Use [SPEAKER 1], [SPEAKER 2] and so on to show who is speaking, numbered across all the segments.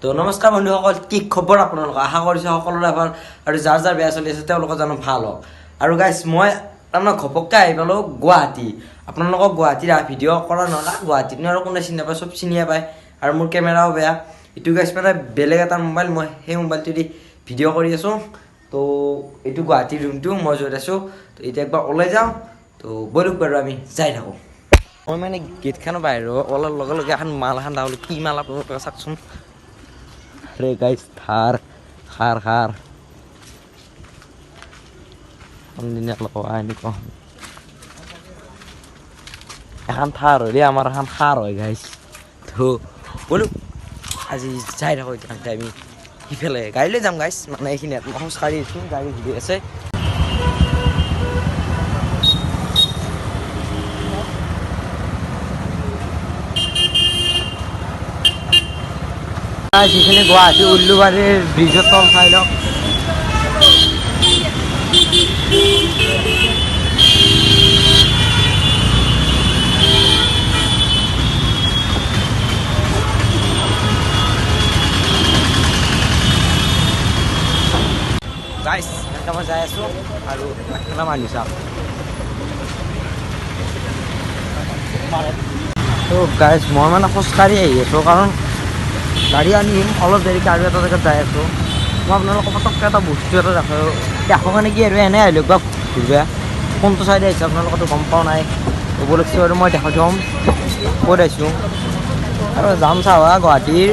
[SPEAKER 1] তো নমস্কাৰ বন্ধুসকল, কি খবৰ আপোনালোকৰ? আশা কৰিছোঁ সকলোৰে ভাল আৰু যাৰ যাৰ বেয়া চলি আছে তেওঁলোকৰ জানো ভাল হওক। আৰু গাইছ, মই তাৰমানে ঘপককৈ আহি পালোঁ গুৱাহাটী। আপোনালোকক গুৱাহাটীৰ ভিডিঅ' কৰা নহ'লে গুৱাহাটীতনো আৰু কোনে চিনি নাপায়, চব চিনিয়ে পায়। আৰু মোৰ কেমেৰাও বেয়া। এইটো গাইছ মানে বেলেগ এটা মোবাইল, মই সেই মোবাইলটো দি ভিডিঅ' কৰি আছোঁ। তো এইটো গুৱাহাটীৰ ৰুমটো মই য'ত আছোঁ। তো এতিয়া একবাৰ ওলাই যাওঁ। তো বলক বাৰু আমি যাই থাকোঁ। মই মানে গেটখনৰ বাহিৰৰ ওলোৱাৰ লগে লগে এখন মাল এখন ডাউলো। কি মাল আপোনালোকে চাওকচোন। আরে গাইস, থার খার খার দিনে আনি কম এখন থার হয় আমার এখন খার হয় গাইস। তো বলো আজি যাই থাকো এতিয়া আমি সিফালে গাড়ী লৈ যাম গাইছ। মানে এইখিনি খোজ কাঢ়ি আছোঁ, গাড়ী ঘূৰি আছে। যিখিনি গুৱাহাটী উলুবাৰীৰ ব্ৰিজৰ তল চাই লওক। গাইছ, এনেকৈ মই যাই আছোঁ আৰু এখানা মানুহ চাওক। তো গাইছ, মই মানে খোজকাঢ়ি আহি আছোঁ কাৰণ গাড়ী আনিম অলপ দেৰিকৈ আৰু এটা জেগাত যাই আছোঁ। মই আপোনালোকক পটককৈ এটা বস্তু এটা দেখো মানে কি আৰু এনেই আহিলোঁ বা ঘূৰিবা কোনটো চাইডে আহিছে আপোনালোকতো গম পোৱা নাই। উপলক্ষে আৰু মই দেখাই থ'ম ক'ত আহিছোঁ আৰু যাম চাবা গুৱাহাটীৰ।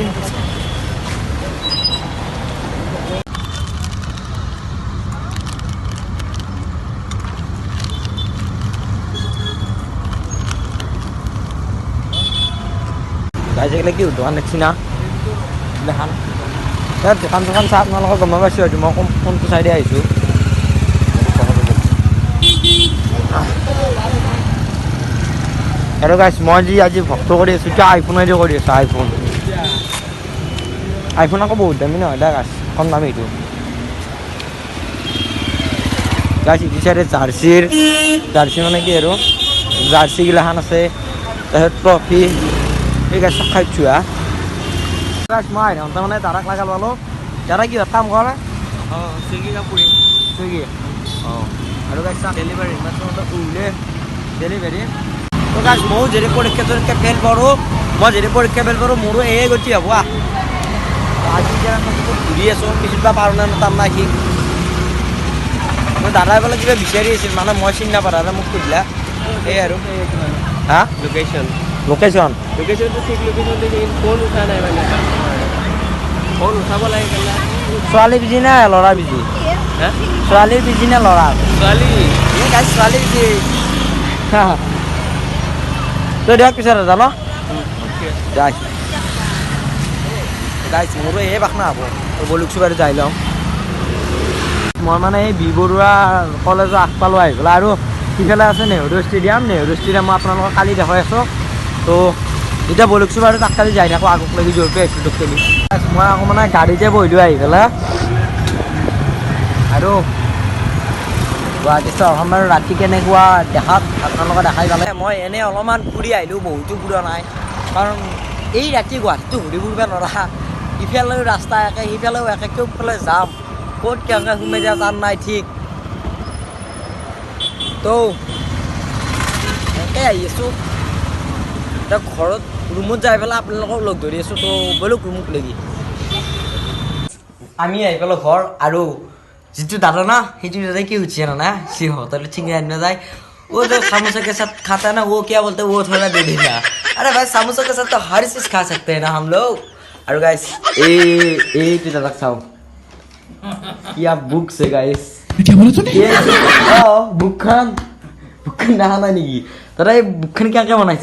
[SPEAKER 1] গাইজ এইগিলা কি দোকান দেখছি না দেখান দোকান চোকান চাহ আপোনালোকক গম পাইছোঁ হয়তো মই কোনটো চাইডে আহিছোঁ। আৰু গাইছ, মই যি আজি ভক্ত কৰি আছোঁ কিয় আইফোনেদি কৰি আছোঁ। আইফোন আকৌ বহুত দামী নহয় দে গাইছ, কম দামী এইটো গাইছ। ইটো চাইডে জাৰ্চি মানে কি আৰু জাৰ্চিগিলাখান আছে, তাৰপিছত ট্ৰফি এই গাছ খাই চোৱা গাছ। মই আধা মানে দাদাক লাগা পালোঁ। দাদা কিহত কাম কৰে? চুইগি আৰু গাছ ডেলিভাৰী উইলে ডেলিভাৰী। তো গাছ ময়ো যদি পৰীক্ষা ফেল কৰোঁ, মোৰো এই গতি হ'ব। আজি ঘূৰি আছোঁ, পিছত বা পাৰোঁ নে তাৰ নাই সি। মই দাদাই বোলে কিবা বিচাৰি আছিল, মানে মই চিনি নাপাওঁ। দাদা মোক সুধিলা এই আৰু হা লোকেশ্যন লোকেশ্যনটো ঠিক লোকেশ্যন ফোন উঠা নাই মানে ফোন উঠাব লাগে কেলা। ছোৱালী বিজি নে ল'ৰা বিজি? ছোৱালীৰ বিজি নে ল'ৰা? ছোৱালী বিজি। তই দিয়ক পিছত জানো গাইছ মোৰো এই বাসনা হ'ব। বলুকচো বাৰু যাই লওঁ। মই মানে এই বি বৰুৱা কলেজৰ আগফালে আহি পেলাই আৰু সিফালে আছে নেহৰু ষ্টেডিয়াম মই আপোনালোকক কালি দেখাই আছোঁ। তো এতিয়া বলুকচো বাৰু তাক কালি যাই থাকোঁ আগক লাগি জোৰকৈ আহিছোঁ তোক খেলি। মই আকৌ মানে গাড়ীতে বহিলোঁ আহি পেলাই। আৰু গুৱাহাটী চহৰখন বাৰু ৰাতি কেনেকুৱা দেখাত আপোনালোকে দেখাই পালে। মই এনেই অলপমান ফুৰি আহিলোঁ, বহুতো ফুৰা নাই কাৰণ এই ৰাতি গুৱাহাটীটো ঘূৰি ফুৰিব নোৱাৰা। ইফালেও ৰাস্তা একে, সিফালেও একে, কেওফালে যাম, ক'ত কেনেকৈ সোমাই যায় তাৰ নাই ঠিক। তো এনেকৈ আহি আছোঁ এতিয়া ঘৰত, ৰুমত যাই পেলাই আপোনালোকক লগ ধৰি আছোঁ। তো বলক ৰুমত লাগি আমি আহি পেলোঁ ঘৰ। আৰু যিটো দাদা না সেইটো দাদাই কি উঠিছে না সিহঁতৰ ঠিঙে আনি যায়। वो जो समोसा के साथ खाता है ना, वो क्या बोलते हैं, वो थोड़ा दे देना। अरे भाई समोसा के साथ तो हर चीज खा सकते हैं ना हम लोग। और गाइस ए पिता तक साओ क्या बुक से गाइस क्या बोला तूने? बुकखान ना नहीं तोरा ये बुकखान क्या क्या बनाई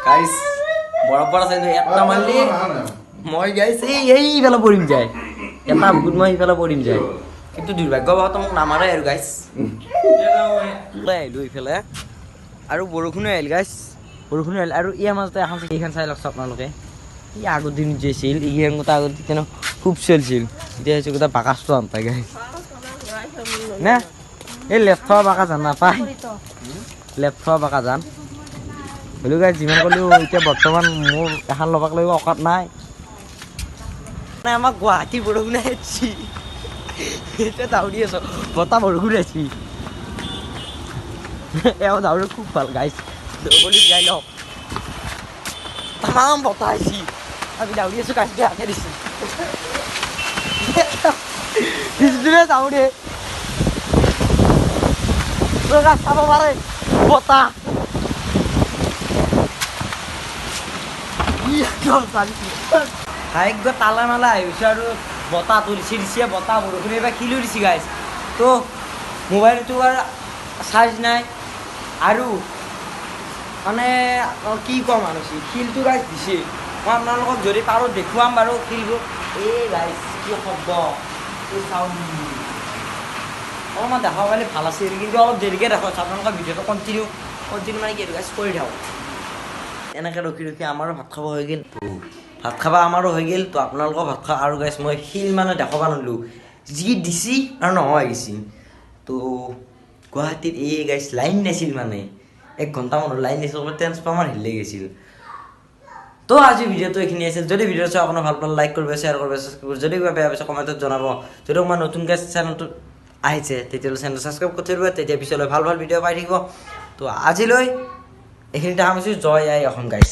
[SPEAKER 1] गाइस? बड़ा बड़ा साइज এটা মারলি মই গাইস এই বেলা পড়িম যায়, এটা বুকুত মই বেলা পড়িম যায়। কিন্তু দুৰ্ভাগ্যবশতঃ মোক নামাৰে আৰু গাইছ। আহিলোঁ এইফালে আৰু বৰষুণো আহিল গাইছ, বৰষুণো আহিল। আৰু ইয়াৰ মাজতে এখন এইখন চাই লওকচোন আপোনালোকে। ই আগৰ দিন যে আছিল, এইখন কথা আগত তেতিয়া খুব চলিছিল। এতিয়া হৈছে গোটেই বাকাচটো নাপায় গাইছ নে? এই লেফ্ট থোৱা বাকা জান নাপায়, লেফ্ট থোৱা বাকা জান হ'লেও গাইছ যিমান ক'লেও এতিয়া বৰ্তমান মোৰ এখন ল'বাক লাগিব অকাত নাই মানে আমাক গুৱাহাটীৰ বৰষুণ আহিছি এতিয়া দাউৰি আছ বতাহ বৰষুণ আহিছি এওঁ দাউৰি খুব ভাল গাইছ বুলি যাই লওক তামাম বতাহ আহিছি আমি দাউৰি আছোঁ গাইছে হাতে দিছোঁ পিছদিনে দাউৰে চাব পাৰে বতাহ ভাগ্য তালা মালা আহিছে আৰু বতাহটো দিছে দিছে বতাহ বৰষুণ এইবাৰ কিলো দিছে গাইছ তো মোবাইলটো আৰু চাৰ্জ নাই আৰু মানে কি ক'ম আৰু শিলটো গাইছ দিছে মই আপোনালোকক যদি পাৰোঁ দেখুৱাম বাৰু শিলবোৰ এই গাইছ কি শব্দ এই চাউণ্ড অলপমান দেখাব পাৰিলে ভাল আছিল কিন্তু অলপ দেৰিকৈ দেখাওঁ আপোনালোকৰ ভিডিঅ'টো কণ্টিনিউ মানে কি গাইছ কৰি থাকক এনেকৈ ৰখি ৰখি আমাৰো ভাত খাব হৈ গ'ল ভাত খাব আমাৰো হৈ গ'ল তো আপোনালোকৰ ভাত খোৱা আৰু গাইছ মই শিল মানে দেখাব নোৱাৰিলোঁ যি দিছি আৰু নহয় গেছি তো গুৱাহাটীত এই গাইছ লাইন নাছিল মানে 1 ঘণ্টামানৰ লাইন নাছিল ট্ৰেন্সফৰ্মাৰ হিলে গৈছিল তো আজি ভিডিঅ'টো এইখিনি আছিল যদি ভিডিঅ' চাই আপোনাৰ ভাল পালে লাইক কৰিব শ্বেয়াৰ কৰিব ছাবস্ক্ৰাইব কৰিব যদি কিবা বেয়া পাইছে কমেণ্টত জনাব যদি মই নতুনকৈ চেনেলটো আহিছে তেতিয়াহ'লে চেনেলটো ছাবস্ক্ৰাইব কৰি থৈ দিব তেতিয়া পিছলৈ ভাল ভাল ভিডিঅ' পাই থাকিব তো আজিলৈ এইখিনিতে সামৰিছোঁ জয় আই অসম গাইছ